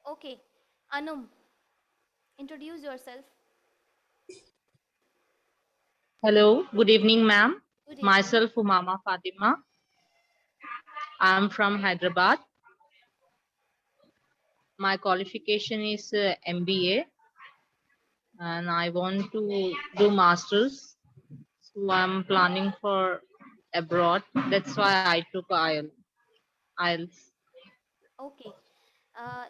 Okay. Anum, introduce yourself. Hello, good evening, ma'am. Good evening. Myself, Umama Fatima. I'm from Hyderabad. My qualification is MBA, and I want to do masters. So I'm planning for abroad. That's why I took IELTS. Okay.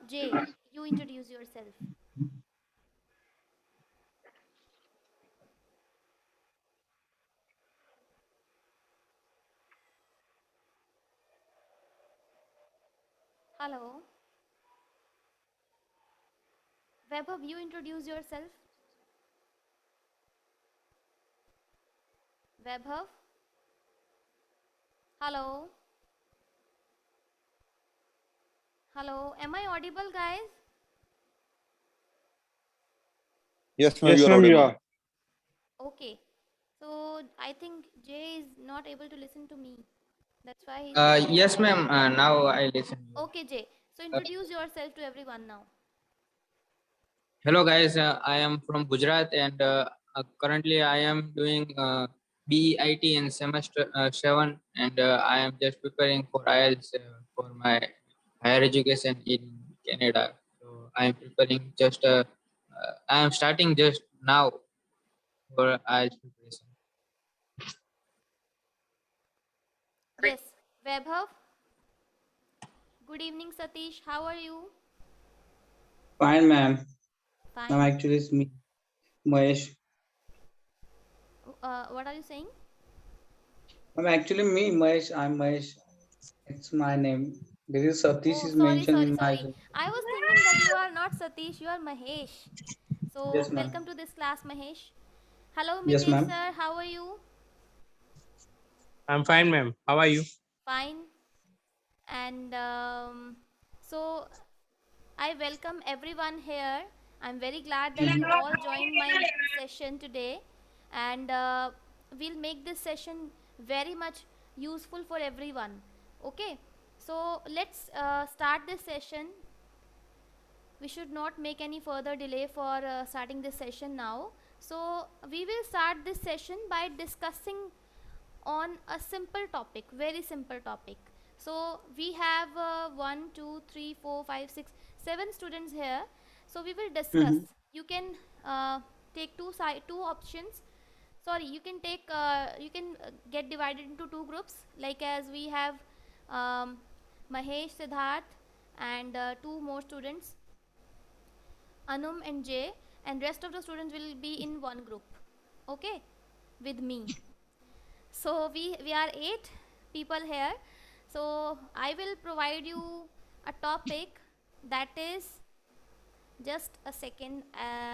Jay, you introduce yourself. Hello. Vaibhav, you introduce yourself. Vaibhav. Hello. Hello. Am I audible, guys? Yes, ma'am, you Yes, are ma'am, you audible. are. Okay. So I think Jay is not able to listen to me. That's why he's not able Yes, to. ma'am. Now I listen. Okay, Jay. So Uh, introduce yourself to everyone now. Hello, guys. I am from Gujarat, and currently I am doing BEIT in semester 7, and I am just preparing for IELTS for my higher education in Canada. So I am preparing just. I am starting just now for IELTS preparation. Yes. Vaibhav. Good evening, Satish. How are you? Fine, ma'am. Ma'am, Fine. actually, it's me, Mahesh. What are you saying? Ma'am, actually, me, Mahesh. I'm Mahesh. It's my name. This is Satish Oh, is sorry, mentioned sorry, in my. sorry. I was thinking that you are not Satish, you are Mahesh. So, Yes, ma'am. welcome to this class, Mahesh. Hello, Yes, Mitesh ma'am. sir. How are you? I'm fine, ma'am. How are you? Fine. And so, I welcome everyone here. I'm very glad that you all joined my session today, and we'll make this session very much useful for everyone. Okay, so let's start this session. We should not make any further delay for starting this session now. So, we will start this session by discussing on a simple topic, very simple topic. So we have 1 2 3 4 5 6 7 students here, so we will discuss. Mm-hmm. You can take two options. Sorry, you can take you can get divided into two groups, like as we have um, Mahesh, Siddharth, and two more students, Anum and Jay, and rest of the students will be in one group, okay, with me. So we are 8 people here. So I will provide you a topic that is, just a second,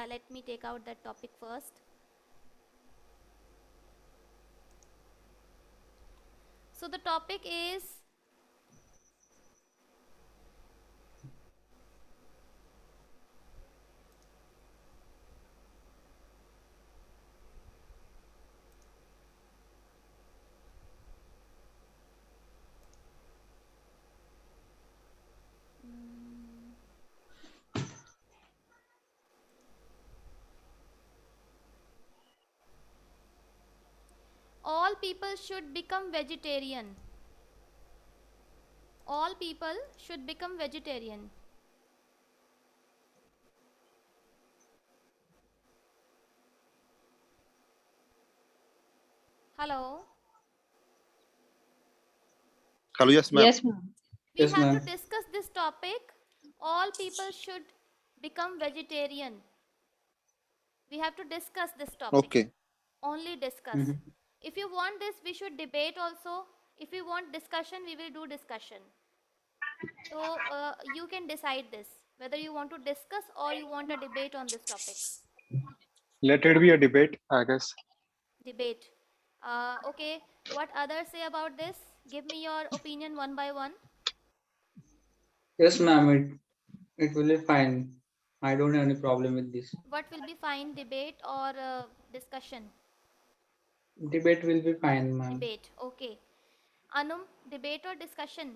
let me take out that topic first. So the topic is, all people should become vegetarian. All people should become vegetarian. Hello. Hello, yes, ma'am. Yes, ma'am. We Yes, have to ma'am. discuss this topic. All people should become vegetarian. We have to discuss this topic. Okay. Only discuss. Mm-hmm. If you want this, we should debate also. If you want discussion, we will do discussion. So you can decide this, whether you want to discuss or you want a debate on this topic. Let it be a debate, I guess. Debate. Okay, what others say about this? Give me your opinion one by one. Yes, ma'am. It will be fine. I don't have any problem with this. What will be fine, debate or discussion? Debate will be fine, ma'am. Debate. Okay. Anum, debate or discussion?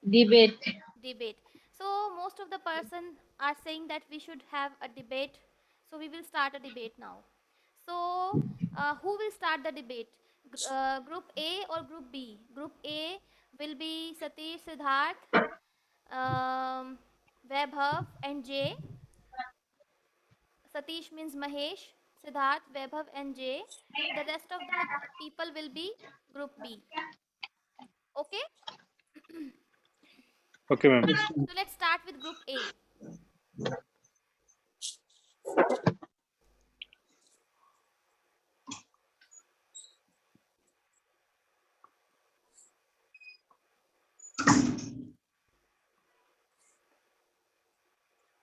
Debate. Debate. So most of the person are saying that we should have a debate. So we will start a debate now. So who will start the debate? Group A or Group B? Group A will be Satish, Siddharth, Vaibhav, and Jay. Satish means Mahesh, Siddharth, Vaibhav, and Jay. The rest of the people will be Group B. Okay? Okay, ma'am. Yes, ma'am. So let's start with Group A.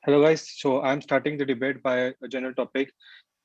Hello guys, so I'm starting the debate by a general topic.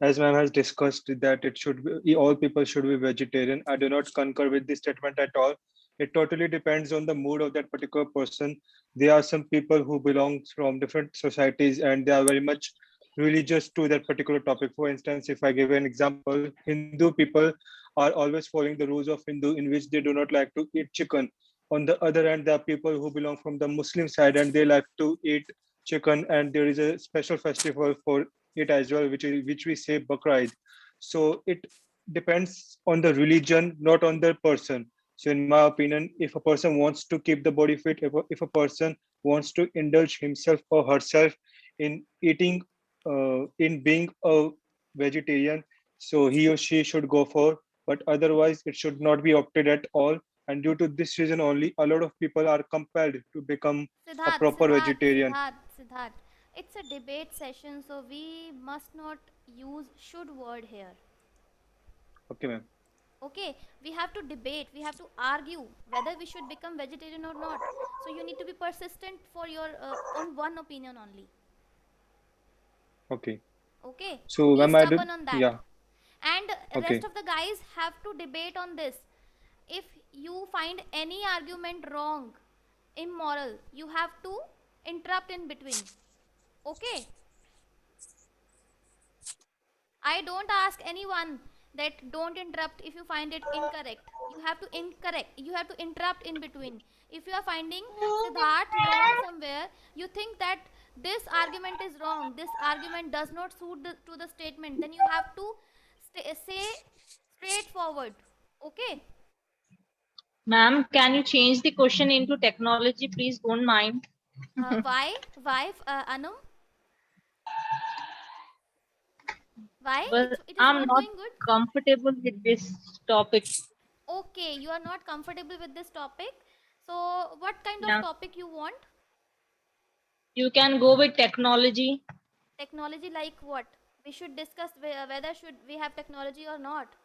As ma'am has discussed that it should be all people should be vegetarian. I do not concur with this statement at all. It totally depends on the mood of that particular person. There are some people who belong from different societies and they are very much religious to that particular topic. For instance, if I give an example, Hindu people are always following the rules of Hindu in which they do not like to eat chicken. On the other hand, there are people who belong from the Muslim side and they like to eat chicken, and there is a special festival for it as well, which we say Bakra Eid. So it depends on the religion, not on the person. So in my opinion, if a person wants to keep the body fit, if a person wants to indulge himself or herself in eating, in being a vegetarian, so he or she should go for. But otherwise, it should not be opted at all. And due to this reason only, a lot of people are compelled to become a Siddharth, proper vegetarian. Siddharth. It's a debate session, so we must not use should word here. Okay, ma'am. Okay, we have to debate, we have to argue whether we should become vegetarian or not. So you need to be persistent for your on one opinion only. Okay. Okay, So be when I stubborn did, on that. yeah, And rest okay. of the guys have to debate on this. If you find any argument wrong, immoral, you have to interrupt in between. Okay, I don't ask anyone that don't interrupt if you find it incorrect. You have to interrupt in between. If you are finding Siddharth wrong somewhere, you think that this argument is wrong, this argument does not suit to the statement, then you have to say straightforward. Okay? Ma'am, can you change the question into technology, please? Don't mind. Why? Why, Anum? Why? But It is I'm not not going good? comfortable with this topic. Okay, you are not comfortable with this topic. So, what kind of Yeah. topic you want? You can go with technology. Technology like what? We should discuss whether should we have technology or not.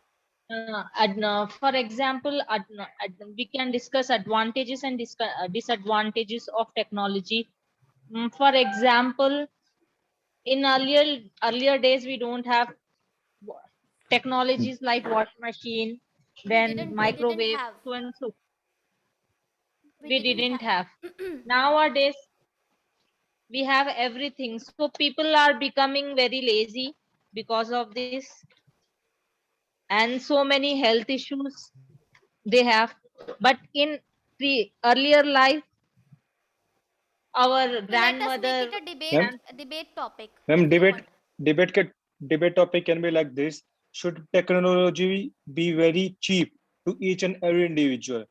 For example, we can discuss advantages and disadvantages of technology. For example, in earlier days, we don't have technologies like wash machine, then We didn't microwave, have. so and so. We We didn't didn't have. have. Nowadays, we have everything. So people are becoming very lazy because of this, and so many health issues they have. But in the earlier life, our So let us make grandmother, it Ma'am, a debate topic ma'am, if you want. debate, debate topic can be like this. Should technology be very cheap to each and every individual?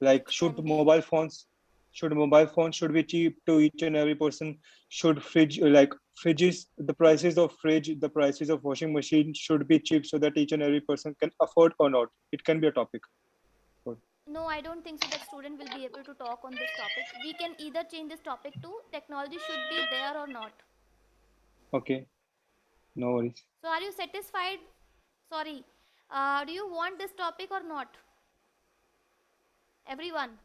Like, It can be. should mobile phones should be cheap to each and every person? Should like fridges, the prices of fridge, the prices of washing machine should be cheap so that each and every person can afford or not? It can be a topic. No, I don't think so that student will be able to talk on this topic. We can either change this topic to technology should be there or not. Okay, no worries. So are you satisfied? Sorry. Do you want this topic or not? Everyone.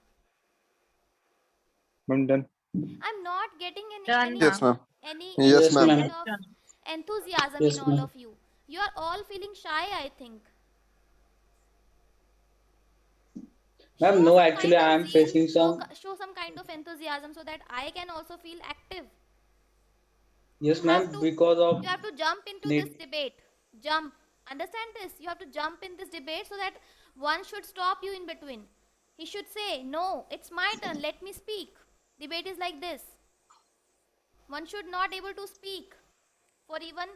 I'm done. I'm not getting done, Yes, ma'am. any Yes, kind ma'am. of enthusiasm Yes, in all ma'am. of you. You are all feeling shy, I think. Ma'am, Show no, some actually, kind I of am zeal, facing some. show some kind of enthusiasm so that I can also feel active. Yes, You have ma'am, to because of you have to jump into this need. debate. Jump. Understand this? You have to jump in this debate so that one should stop you in between. He should say, no, it's my turn, let me speak. Debate is like this. One should not able to speak for even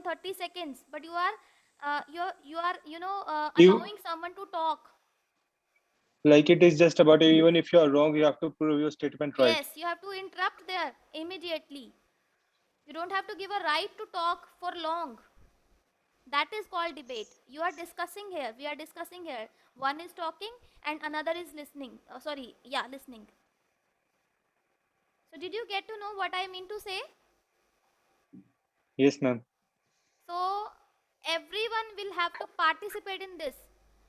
30 seconds, but you are You allowing someone to talk. like it is just about even if you are wrong, you have to prove your statement right. Yes, you have to interrupt there immediately. You don't have to give a right to talk for long. That is called debate. You are discussing here. We are discussing here. One is talking and another is listening. Listening. So, did you get to know what I mean to say? Yes, ma'am. So, everyone will have to participate in this.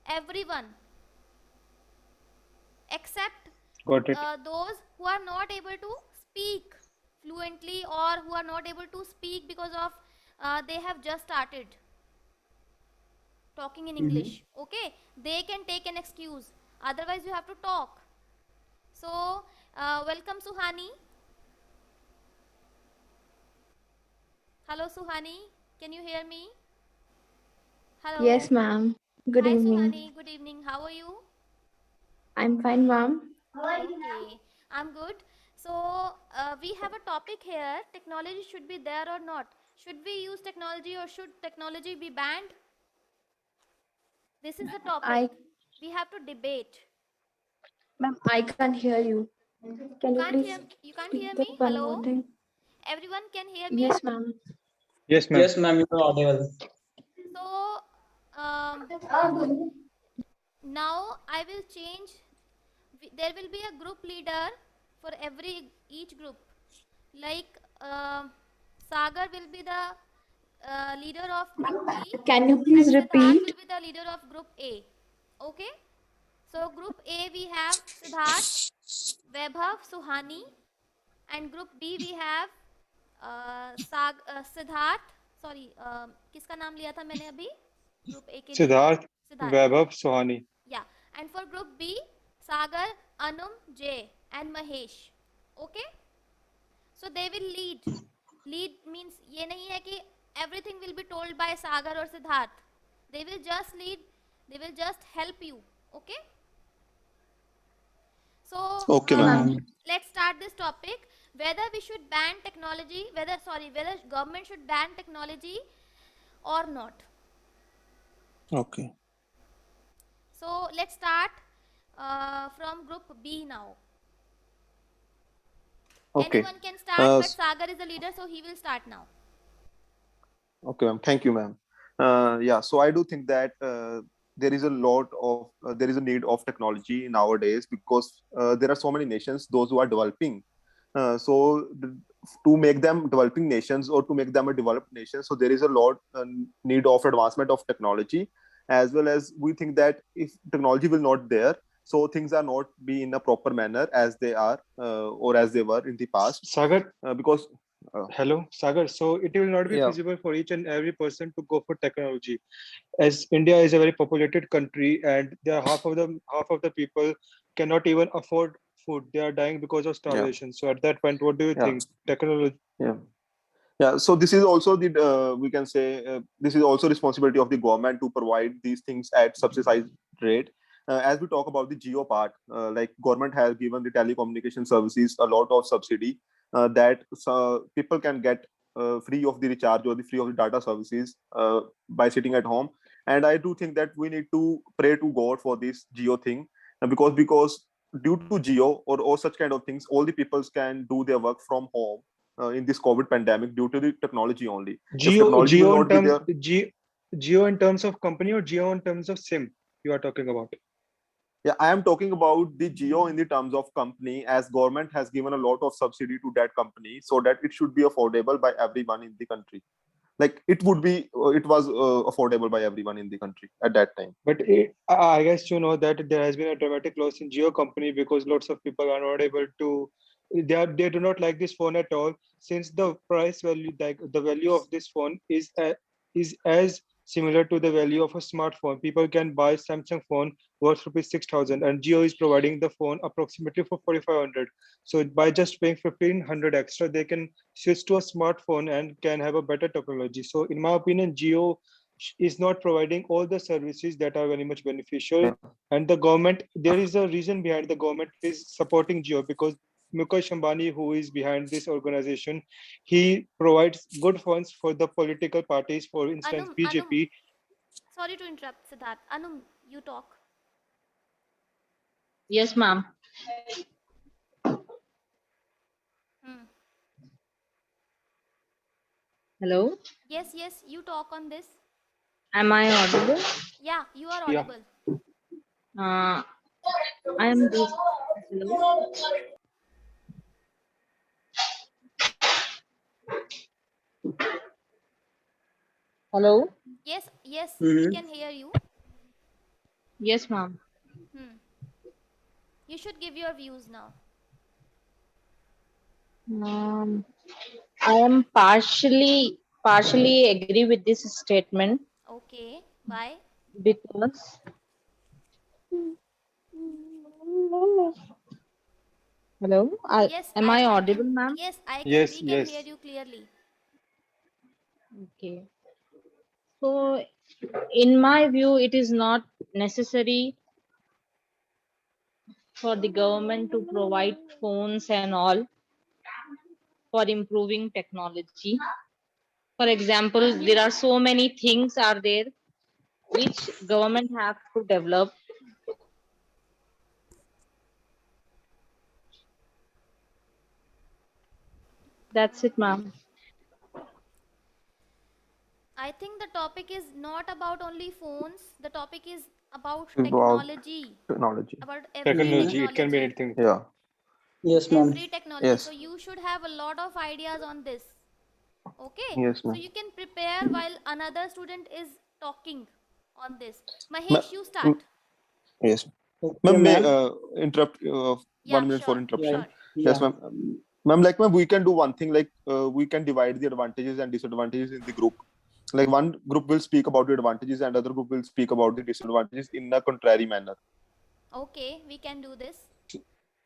Everyone. Except Got it. those who are not able to speak fluently or who are not able to speak because of they have just started talking in English. Okay, they can take an excuse. Otherwise, you have to talk. So, welcome Suhani. Hello Suhani, can you hear me? Hello. Yes, ma'am. Good Hi evening. Suhani, good evening. How are you? I'm fine, ma'am. Okay, I'm good. So, we have a topic here. Technology should be there or not? Should we use technology or should technology be banned? This is the topic. I, We have to debate. ma'am, I can't hear you. Can you please You can't hear speak me? that one Hello? more thing? Everyone can hear me? Yes, ma'am. Yes, ma'am. Yes, ma'am, you are audible. So, now I will change. There will be a group leader for each group. Like Sagar will be the leader of group B Can you and please Siddharth repeat? will be the leader of group A. Okay? So group A we have Siddharth, Vaibhav, Suhani, and group B we have Siddharth. Sorry, किसका नाम लिया था मैंने अभी? Group A के लिए? Siddharth, Siddharth. Vaibhav, Sohani. Yeah, and for group B, Sagar, Anum, Jay, and Mahesh. Okay? So they will lead. Lead means ये नहीं है कि everything will be told by Sagar or Siddharth. They will just lead. They will just help you. Okay? So Okay, ma'am. let's start this topic. Whether we should ban technology, whether government should ban technology or not. Okay. So let's start from group B now. Okay. Anyone can start, but Sagar is the leader, so he will start now. Okay, ma'am. Thank you, ma'am. Yeah, so I do think that there is a lot of there is a need of technology nowadays because there are so many nations, those who are developing. To make them developing nations or to make them a developed nation, so there is a lot need of advancement of technology, as well as we think that if technology will not there, so things are not be in a proper manner as they are or as they were in the past. Sagar, Because hello, Sagar. So it will not be yeah, feasible for each and every person to go for technology, as India is a very populated country, and there are half of the people cannot even afford food. They are dying because of yeah, starvation. So at that point, what do you yeah, think? Technology. yeah. Yeah, so this is also the we can say this is also responsibility of the government to provide these things at subsidized rate. As we talk about the geo part, like government has given the telecommunication services a lot of subsidy that people can get free of the recharge or the free of the data services by sitting at home. And I do think that we need to pray to God for this geo thing, because due to geo or such kind of things, all the peoples can do their work from home in this COVID pandemic due to the technology only. If technology will not be there, Geo in terms of company or geo in terms of SIM you are talking about? yeah, I am talking about the geo in the terms of company, as government has given a lot of subsidy to that company so that it should be affordable by everyone in the country. Like it was affordable by everyone in the country at that time. But I guess you know that there has been a dramatic loss in Geo company because lots of people are not able to. They do not like this phone at all, since the price value, like the value of this phone is as similar to the value of a smartphone. People can buy Samsung phone worth rupees 6,000, and Geo is providing the phone approximately for 4,500. So by just paying 1,500 extra, they can switch to a smartphone and can have a better technology. So in my opinion, Geo is not providing all the services that are very much beneficial. And the government, there is a reason behind the government is supporting Jio, because Mukesh Ambani, who is behind this organization, he provides good funds for the political parties, for instance, Anum, BJP. sorry to interrupt, Siddharth. Anum, you talk. Yes, ma'am. Hmm. Hello. Yes, you talk on this. Am I audible? Yeah, you are Yeah. audible. I am this. Hello. Hello. Yes, we Mhm. can hear you. Yes, ma'am. Hmm. You should give your views now. Um, I am partially agree with this statement Okay, why? because hello. Yes, Am I audible, ma'am? yes, Yes, we can hear yes. you clearly. Okay. So, in my view, it is not necessary for the government to provide phones and all for improving technology. For example, there are so many things are there which government have to develop. That's it, ma'am. I think the topic is not about only phones. The topic is about About technology. technology. About every Hmm. Technology, it can be technology. anything. Yeah. Yes, ma'am. Every technology. So Yes. you should have a lot of ideas on this. Okay? Yes, So ma'am. you can prepare while another student is talking on this. Ma- Mahesh, you mm, start. yes. Okay, Ma'am, may ma'am. interrupt Yeah, 1 minute for sure, interruption. sure. Yes, Yeah. ma'am. Ma'am, like ma'am, we can do one thing, like we can divide the advantages and disadvantages in the group. Like one group will speak about the advantages and other group will speak about the disadvantages in a contrary manner. Okay, we can do this.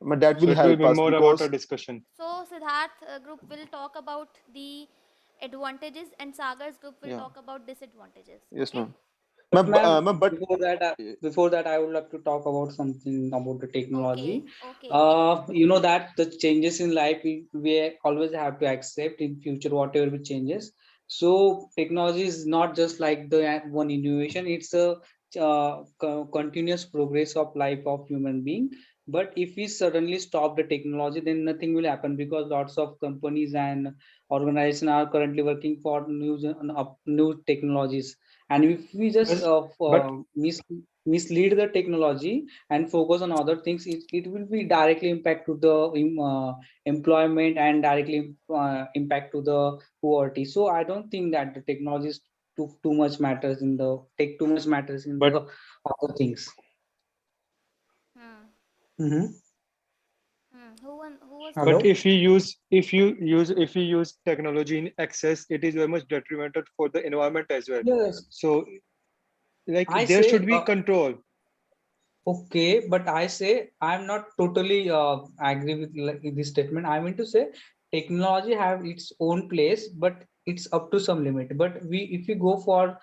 But that So will it will help be us more about a because discussion. So Siddharth group will talk about the advantages and Sagar's group will yeah. talk about disadvantages. Yes, Okay? ma'am. But ma'am, Ma'am, but before that, I would like to talk about something about the Okay, technology. okay. You know that the changes in life we always have to accept in future whatever we changes. So technology is not just like the one innovation; it's a continuous progress of life of human being. But if we suddenly stop the technology, then nothing will happen because lots of companies and organizations are currently working for new technologies, and if we just Yes, but mislead the technology and focus on other things, it will be directly impact to the employment and directly impact to the poverty. So I don't think that the technology is too much matters in the take too much matters in but the other things. Hmm. Mm-hmm. Who was but Hello. talking? if you use technology in excess, it is very much detrimental for the environment as well. Yes, So like I there should say be control. okay, but I say I'm not totally agree with this statement. I mean to say technology have its own place, but it's up to some limit. But if we go for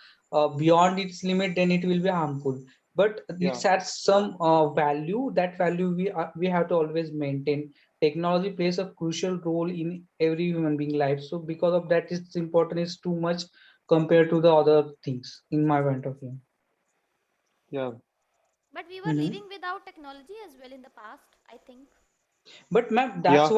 beyond its limit, then it will be harmful. But Yeah. it's at some value. That value we have to always maintain. Technology plays a crucial role in every human being life. So because of that, its importance is too much compared to the other things, in my point of view. Yeah. But we were living without technology as well in the past, I think. But ma'am, Yeah. that's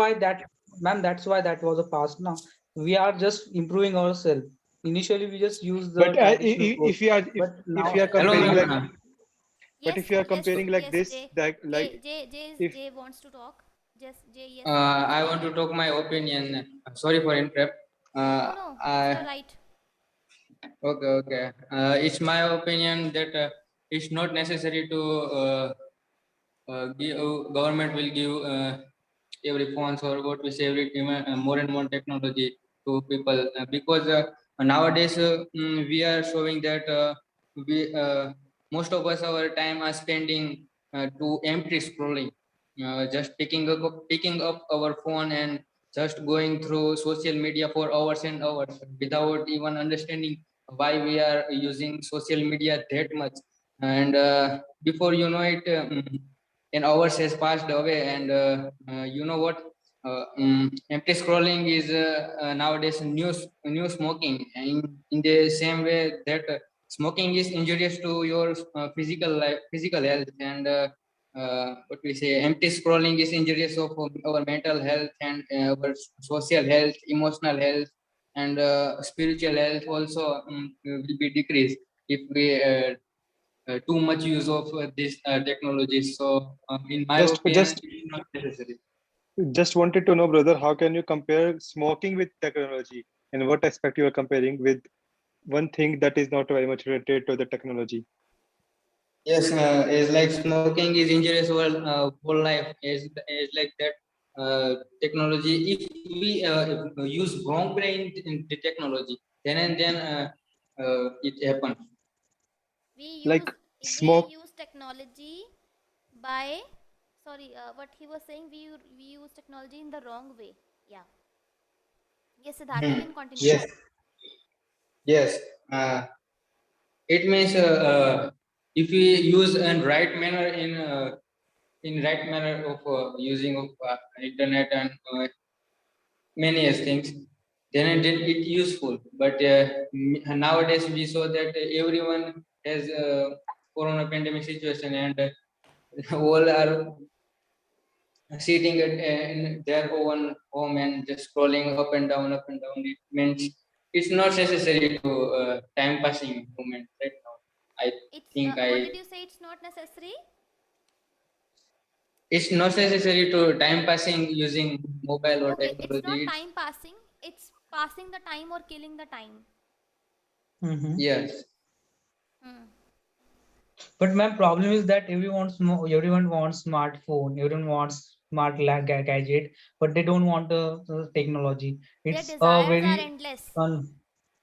why that was a past now. We are just improving ourselves. Initially, we just use the But traditional code, if you are but if now you are Hello, comparing like ma'am. but Yes, if you are yes, comparing like yes, this, Jay. like Jay, if Jay wants to talk. Just Jay, yes, please I go want ahead. to talk my opinion. Sorry for interrupt. No, no, it's your I right. okay. It's my opinion that it's not necessary to give, government will give every phones or what we say every more and more technology to people because nowadays we are showing that we most of us our time are spending to empty scrolling, just picking up our phone and just going through social media for hours and hours without even understanding why we are using social media that much. And before you know it, an hours has passed away, and you know what? Empty scrolling is nowadays new smoking. In the same way that smoking is injurious to your physical life, physical health, and what we say, empty scrolling is injurious of our mental health and our social health, emotional health, and spiritual health also will be decreased if we too much use of this technology. So, in my Just opinion, just it is not necessary. just wanted to know, brother, how can you compare smoking with technology? In what aspect you are comparing with one thing that is not very much related to the technology? Yes, it's like smoking is injurious to our whole life. Is like that technology. If we use wrong brain in the technology, then and then it happens. We use Like we smoke. use technology by, sorry, what he was saying, we use technology in the wrong way. Yeah. Yes, Siddharth, you Hmm. can continue. Yes, yes. It means if we use in right manner in right manner of using of internet and many as things, then it useful. But nowadays we saw that everyone has corona pandemic situation, and all are sitting in their own home and just scrolling up and down, up and down. It means it's not necessary to time passing moment right now. I It's think what I did you say? It's not necessary. it's not necessary to time passing using mobile or Okay, it's technology. not It's, time passing. It's passing the time or killing the time. Mhm. yes, Hmm. But my problem is that everyone wants smartphone, everyone wants smart gadget, but they don't want the technology. Their It's a desires are very endless. um,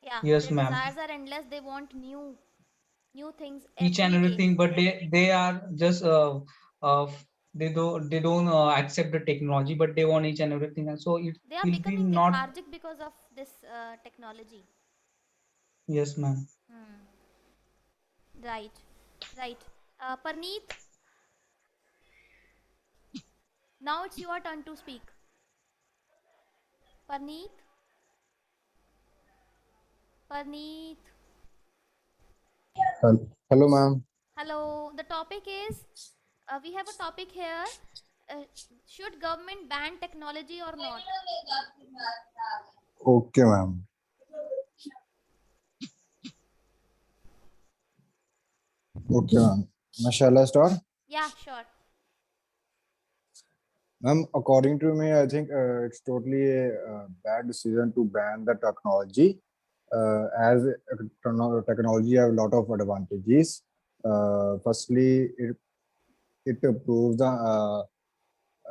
Yeah, yes, their ma'am. desires are endless. They want new things Each and every day. everything, but they are just uh they don't accept the technology, but they want each and everything, and so it They are will be becoming not. lethargic because of this technology. Yes, ma'am. Hmm. Right, right. Parneet, now it's your turn to speak. Parneet, Parneet. Hello, ma'am. Hello. The topic is, we have a topic here. Uh, should government ban technology or not? Okay, ma'am. Okay, ma'am. Shall I start? Yeah, sure. Ma'am, according to me, I think it's totally a bad decision to ban the technology. As technology have a lot of advantages. Firstly, it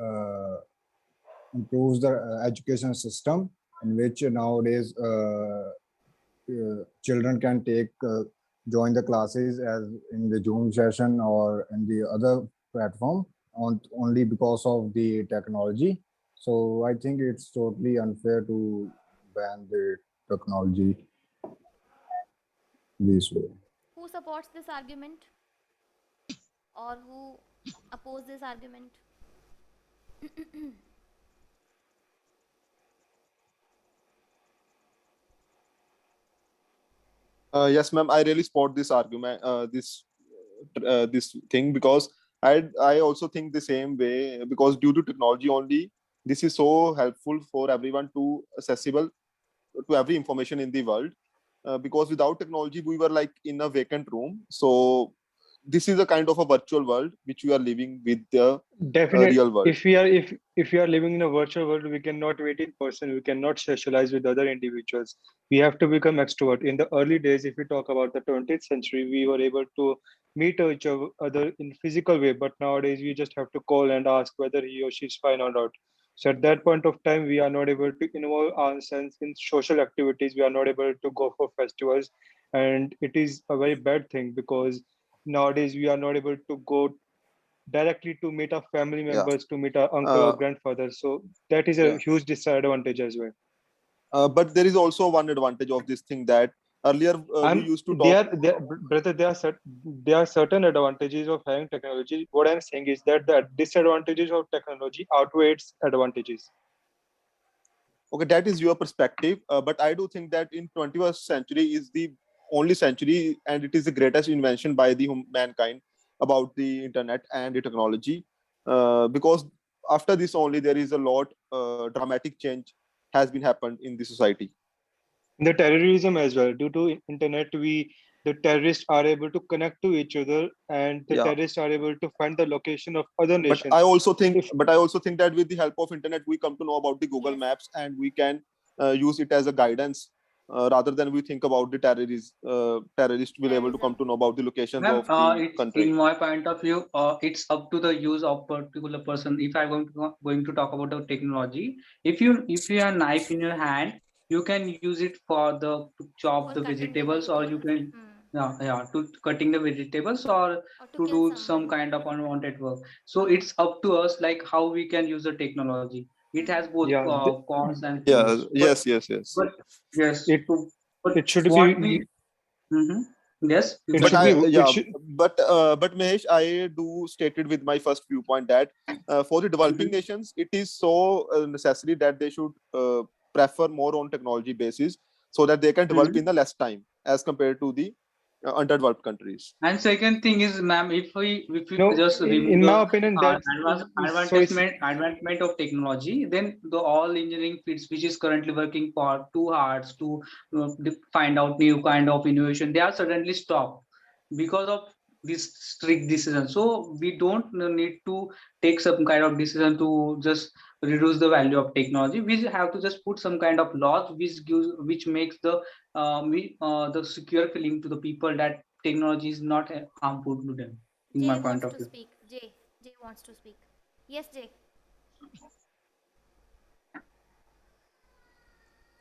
uh, improves the education system in which nowadays children can take join the classes as in the Zoom session or in the other platform only because of the technology. So I think it's totally unfair to ban the technology this way. Who supports this argument or who oppose this argument? Yes, ma'am. I really support this argument, this thing, because I also think the same way, because due to technology only, this is so helpful for everyone to accessible to every information in the world. Because without technology, we were like in a vacant room. So this is a kind of a virtual world which we are living with the Definitely, real world. if we are living in a virtual world, we cannot meet in person. We cannot socialize with other individuals. We have to become extrovert. In the early days, if we talk about the 20th century, we were able to meet each other in physical way. But nowadays, we just have to call and ask whether he or she is fine or not. So at that point of time, we are not able to involve ourselves in social activities. We are not able to go for festivals, and it is a very bad thing because nowadays we are not able to go directly to meet our family Yeah. members, to meet our uncle or Uh, grandfather. So that is a yeah. huge disadvantage as well. But there is also one advantage of this thing, that Earlier, we And used to talk. brother, there are certain advantages of having technology. What I'm saying is that the disadvantages of technology outweigh its advantages. Okay, that is your perspective, but I do think that in 21st century is the only century, and it is the greatest invention by the mankind about the internet and the technology, because after this only there is a lot dramatic change has been happened in the society. The terrorism as well. Due to internet, the terrorists are able to connect to each other, and the Yeah. terrorists are able to find the location of other But nations. I also think that with the help of internet we come to know about the Google Yes. Maps, and we can use it as a guidance, rather than we think about the terrorist will able to come to know about the locations Ma'am, of the it's country. in my point of view, it's up to the use of particular person. If I'm going to talk about the technology, if you have a knife in your hand, you can use it for to chop For the cutting the vegetables, or you vegetable. can to cutting the vegetables, or Or to to kill do some someone. kind of unwanted work. So it's up to us, like how we can use the technology. It has both Yeah, cons and Yeah. pros. Yes. But yes, it but it should what be we yes, you it But can should be say. it should, but Mahesh, I do stated with my first viewpoint that for the developing nations, it is so necessary that they should prefer more on technology basis, so that they can develop in the less time as compared to the underdeveloped countries. And second thing is, ma'am, if we no. just remove In the my opinion, that's so. advancement of technology, then the all engineering fields which is currently working for too hard to find out new kind of innovation, they are suddenly stopped because of this strict decision. So we don't need to take some kind of decision to just reduce the value of technology. We have to just put some kind of laws which makes the secure feeling to the people that technology is not harmful to them, in my Jay point wants of to view. speak. Jay wants to speak. Yes, Jay.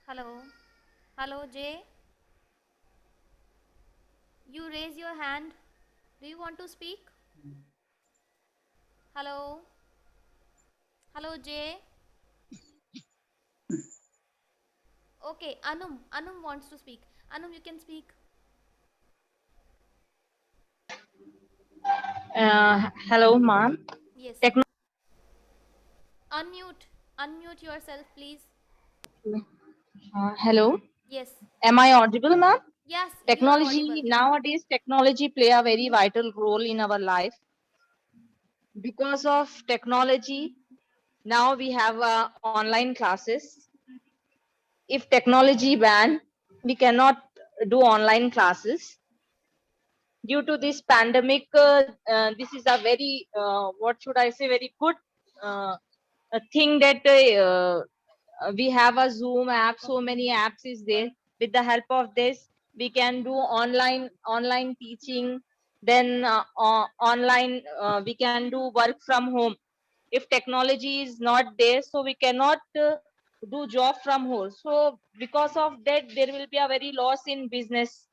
Hello. Hello, Jay. You raise your hand. Do you want to speak? Hello. Hello, Jay. Okay, Anum. Anum wants to speak. Anum, you can speak. Hello, ma'am. Yes. Techno- Unmute. Unmute yourself, please. Hello. Yes. Am I audible, ma'am? Yes, you are Technology audible. nowadays, technology play a very vital role in our life. Because of technology, now we have online classes. If technology ban, we cannot do online classes. Due to this pandemic, this is a very what should I say, very good a thing that we have a Zoom app. So many apps is there. With the help of this, we can do online teaching. Then online we can do work from home. If technology is not there, so we cannot do job from home. So because of that, there will be a very loss in business.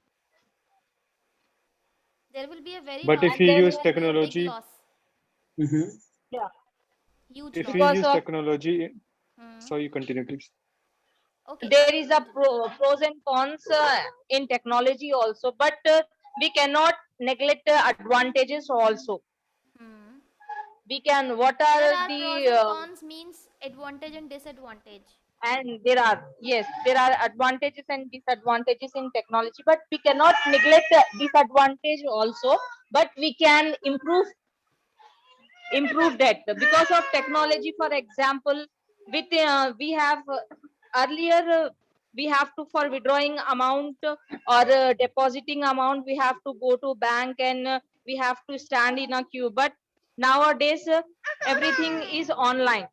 There will be a very But loss. if And you There then use will be a big technology, loss. yeah, Huge if loss. you because use of technology, Hmm. so you continue, please. Okay. there is a pros and cons in technology also, but we cannot neglect the advantages also. Hmm. We can, what There are are pros the and cons means advantage and disadvantage. and there are, yes, there are advantages and disadvantages in technology, but we cannot neglect the disadvantage also, but we can improve that because of technology. For example, with we have earlier we have to, for withdrawing amount or depositing amount, we have to go to bank, and we have to stand in a queue. But nowadays everything is online.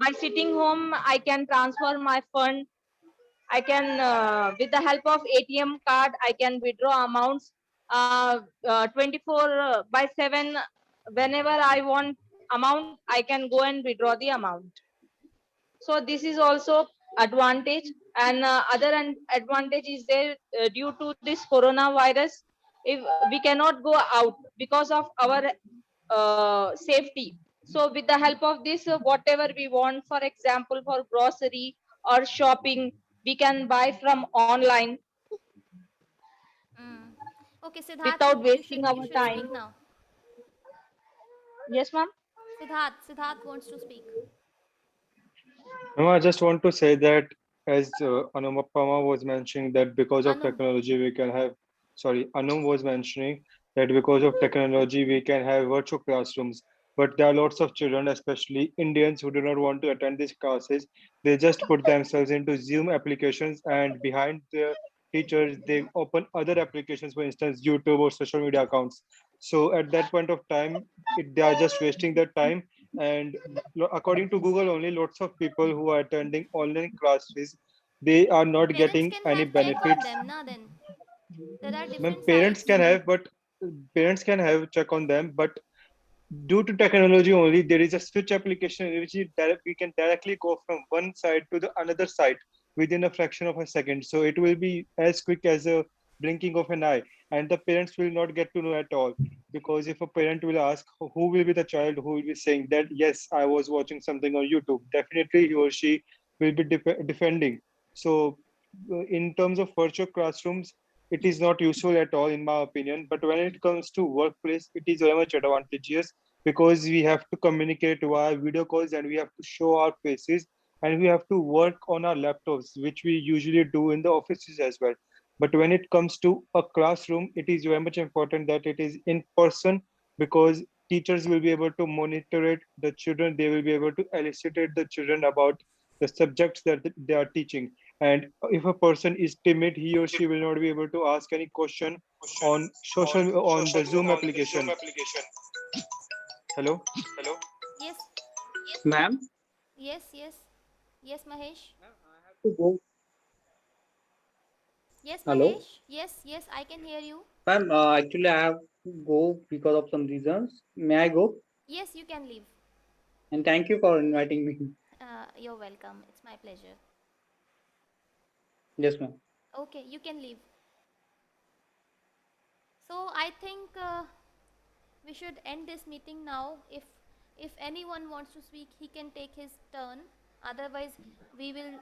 By sitting home, I can transfer my fund. I can with the help of ATM card, I can withdraw amounts 24 by 7. Whenever I want amount, I can go and withdraw the amount. So this is also advantage. And other advantage is there due to this coronavirus. If we cannot go out because of our safety, so with the help of this, whatever we want, for example, for grocery or shopping, we can buy from online. Okay, Siddharth, without you wasting should our speak time. now. Yes, ma'am. Siddharth wants to speak. No, I just want to say that as Anupama was mentioning that because of Anum. technology we can have, sorry, Anum was mentioning that because of technology we can have virtual classrooms. But there are lots of children, especially Indians, who do not want to attend these classes. They just put themselves into Zoom applications and behind the teachers, they open other applications, for instance, YouTube or social media accounts. So at that point of time, they are just wasting their time. And according to Google, only lots of people who are attending online classes, they are not Parents getting can any have check on benefits. them, na then. There are When different parents sites. can have, but parents can have check on them, but due to technology only, there is a switch application in which we can directly go from one side to the another side within a fraction of a second. So it will be as quick as a blinking of an eye, and the parents will not get to know at all. Because if a parent will ask who will be the child who will be saying that yes, I was watching something on YouTube, definitely he or she will be defending. So in terms of virtual classrooms, it is not useful at all in my opinion. But when it comes to workplace, it is very much advantageous because we have to communicate via video calls and we have to show our faces and we have to work on our laptops, which we usually do in the offices as well. But when it comes to a classroom, it is very much important that it is in person because teachers will be able to monitor it, the children, they will be able to elucidate the children about the subjects that they are teaching. And if a person is timid, he or she will not be able to ask any question on the Zoom application. Hello? Yes, Ma'am, yes, Mahesh. I have to go. Yes, Hello? Mahesh. Yes, I can hear you. Ma'am, actually, I have to go because of some reasons. May I go? Yes, you can leave. And thank you for inviting me. You're welcome. It's my pleasure. Yes, ma'am. Okay, you can leave. So I think we should end this meeting now. If anyone wants to speak, he can take his turn. Otherwise, we will